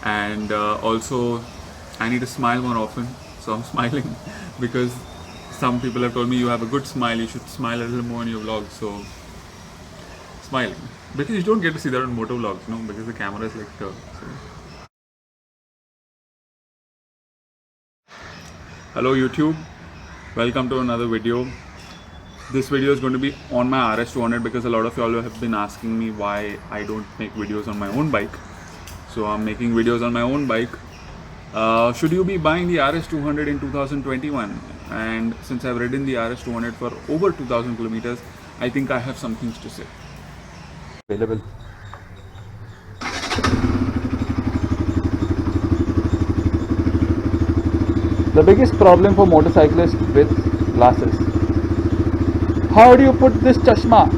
and also I need to smile more often, so I'm smiling because some people have told me you have a good smile, you should smile a little more in your vlogs. So smiling, because you don't get to see that on motor vlogs, because the camera is like here. So. Hello YouTube, welcome to another video. This video is going to be on my RS200 because a lot of y'all have been asking me why I don't make videos on my own bike. So I'm making videos on my own bike. Should you be buying the RS200 in 2021? And since I've ridden the RS200 for over 2000 kilometers, I think I have some things to say. Available. The biggest problem for motorcyclists with glasses. How do you put this chashma?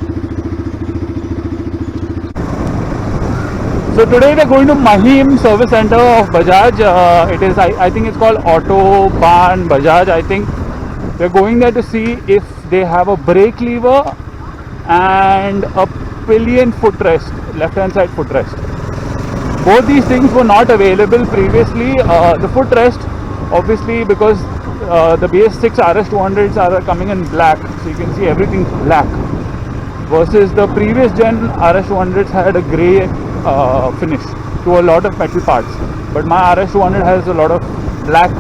So today we are going to Mahim Service Center of Bajaj. It is, I think it's called Autobahn Bajaj. I think we are going there to see if they have a brake lever and a pillion footrest, left hand side footrest. Both these things were not available previously. The footrest, obviously, because the BS6 RS200s are coming in black, so you can see everything's black, versus the previous gen RS200s had a grey finish to a lot of metal parts, but my RS200 has a lot of black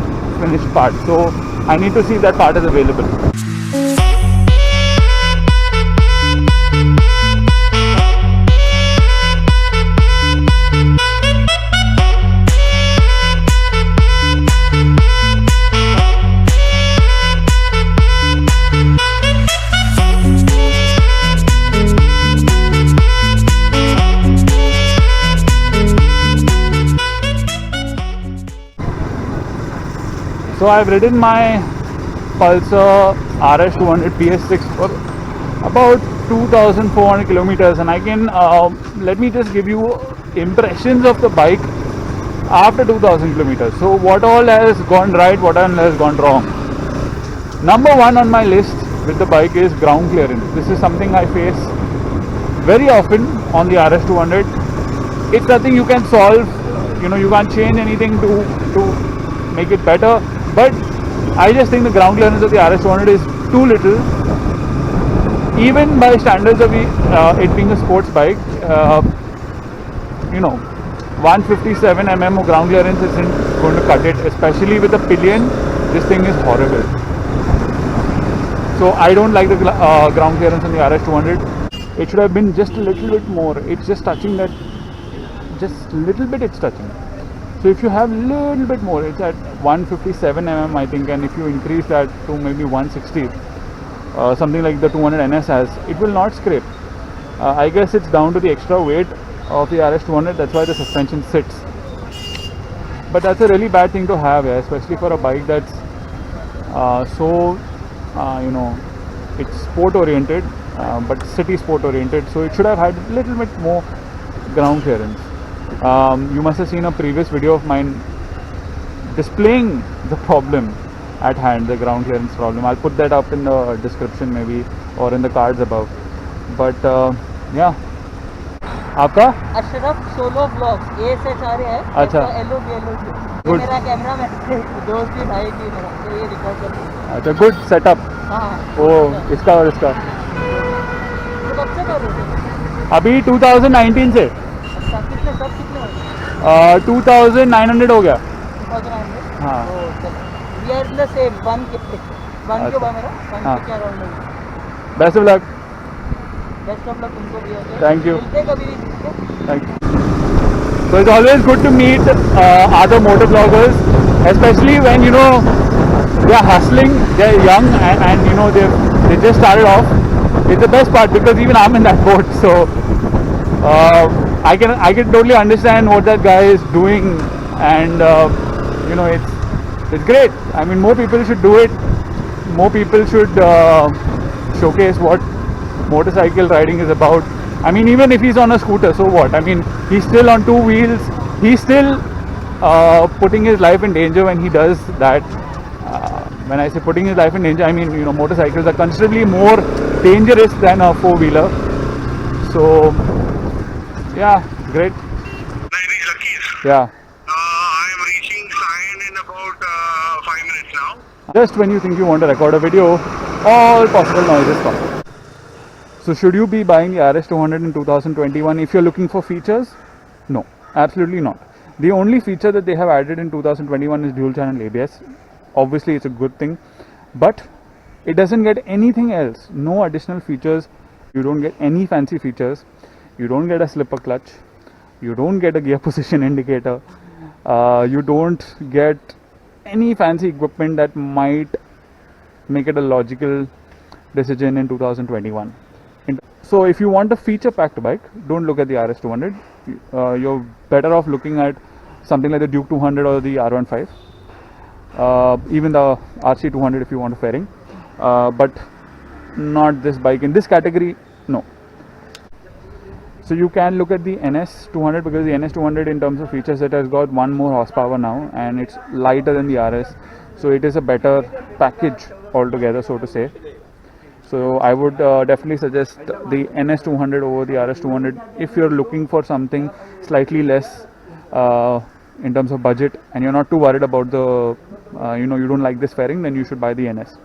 finished parts, so I need to see if that part is available. So I've ridden my Pulsar RS200 PS6 for about 2,400 kilometers, and I can let me just give you impressions of the bike after 2,000 kilometers. So what all has gone right, what all has gone wrong. Number one on my list with the bike is ground clearance. This is something I face very often on the RS200. It's nothing you can solve, you can't change anything to make it better. But I just think the ground clearance of the RS200 is too little, even by standards of it being a sports bike. 157 mm of ground clearance isn't going to cut it, especially with the pillion. This thing is horrible. So I don't like the ground clearance on the RS200. It should have been just a little bit more. It's just touching that, just little bit it's touching. So if you have a little bit more, it's at 157 mm I think, and if you increase that to maybe 160, something like the 200 NS has, it will not scrape. I guess it's down to the extra weight of the RS200, that's why the suspension sits. But that's a really bad thing to have, especially for a bike that's it's sport oriented, but city sport oriented, so it should have had a little bit more ground clearance. You must have seen a previous video of mine displaying the problem at hand, the ground clearance problem. I'll put that up in the description maybe, or in the cards above. But yeah. आपका Ashraf solo blogs ए से चारे है। अच्छा, ये मेरा camera man दोस्त भी भाई की मेरा, तो ये रिकॉर्ड कर रहा। अच्छा, गुड सेटअप। हाँ, वो इसका और इसका तो कब से कर रहे थे? अभी 2019 से। अच्छा, कितने सब कितने 2900 हो गया। 2900। हाँ, we are in the same 1 के बाद मेरा 1 के अराउंड है। Best of luck. Best of luck तुमको भी। Thank you. मिलते कभी भी। Thank you. So it's always good to meet other motor bloggers, especially when they are hustling, they are young, and they just started off. It's the best part because even I'm in that boat, so I can totally understand what that guy is doing, and it's great. I mean, more people should do it. More people should showcase what motorcycle riding is about. I mean, even if he's on a scooter, so what? I mean, he's still on 2 wheels. He's still putting his life in danger when he does that. When I say putting his life in danger, I mean, motorcycles are considerably more dangerous than a 4-wheeler. So, yeah, great. Lakir. Yeah. Just when you think you want to record a video, all possible noises come. So should you be buying the RS200 in 2021 if you're looking for features? No, absolutely not. The only feature that they have added in 2021 is dual channel ABS. Obviously it's a good thing, but it doesn't get anything else. No additional features. You don't get any fancy features. You don't get a slipper clutch. You don't get a gear position indicator. You don't get any fancy equipment that might make it a logical decision in 2021. So if you want a feature packed bike, don't look at the RS200. You're better off looking at something like the Duke 200 or the R15, even the RC200 if you want a fairing, but not this bike in this category. No. So you can look at the NS200, because the NS200 in terms of features, it has got 1 more horsepower now, and it's lighter than the RS, so it is a better package altogether, so to say. So I would definitely suggest the NS200 over the RS200 if you're looking for something slightly less in terms of budget, and you're not too worried about the you don't like this fairing, then you should buy the NS.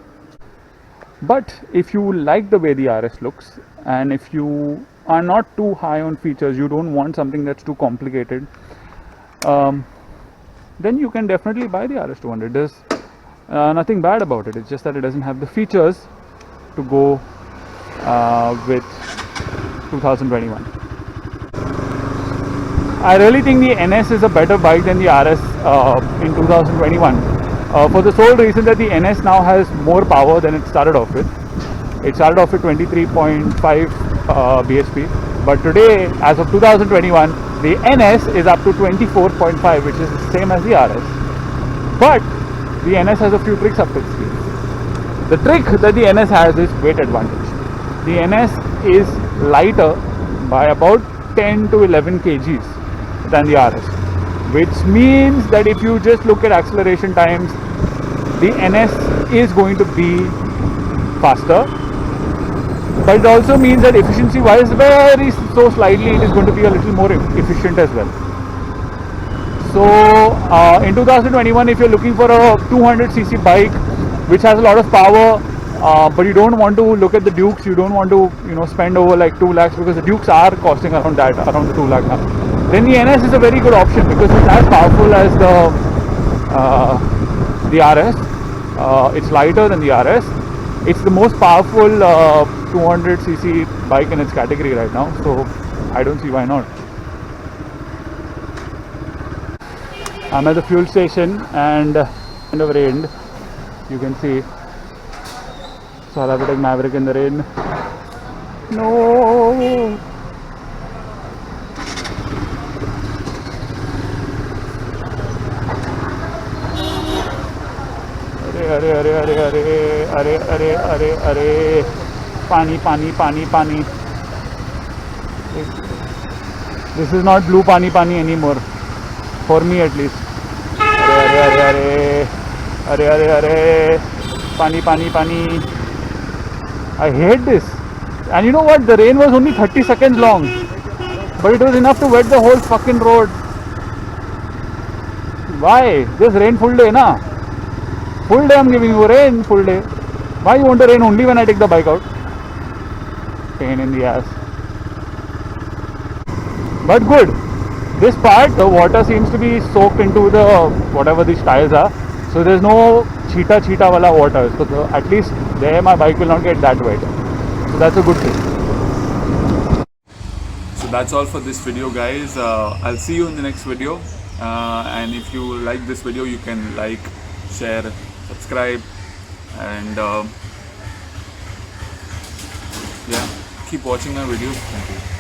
But if you like the way the RS looks, and if you are not too high on features, you don't want something that's too complicated, then you can definitely buy the RS200. There's nothing bad about it. It's just that it doesn't have the features to go with 2021. I really think the NS is a better bike than the RS in 2021, for the sole reason that the NS now has more power than it started off with. It started off with 23.5 bhp, but today, as of 2021, the NS is up to 24.5, which is the same as the RS. But the NS has a few tricks up its sleeve. The trick that the NS has is weight advantage. The NS is lighter by about 10 to 11 kgs than the RS, which means that if you just look at acceleration times, the NS is going to be faster, but it also means that efficiency wise, very so slightly, it is going to be a little more efficient as well. So in 2021, if you're looking for a 200cc bike which has a lot of power, but you don't want to look at the Dukes, you don't want to spend over like 2 lakhs, because the Dukes are costing around the 2 lakh now, then the NS is a very good option, because it's as powerful as the RS. It's lighter than the RS. It's the most powerful 200cc bike in its category right now, so I don't see why not. I'm at the fuel station and kind of rained. You can see, so I'll have to take Maverick in the rain. No! अरे अरे अरे अरे अरे अरे अरे अरे पानी पानी पानी पानी. This is not blue pani pani anymore, for me at least. अरे अरे अरे अरे अरे अरे पानी पानी पानी. I hate this. And you know what? The rain was only 30 seconds long, but it was enough to wet the whole fucking road. Why? Just rain full day, na? Full day I'm giving you rain, full day. Why you want the rain only when I take the bike out? Pain in the ass. But good. This part, the water seems to be soaked into the whatever these tiles are. So there's no cheetah wala water. So at least there my bike will not get that wet. So that's a good thing. So that's all for this video, guys. I'll see you in the next video. And if you like this video, you can like, share, subscribe, and yeah, keep watching my videos. Thank you.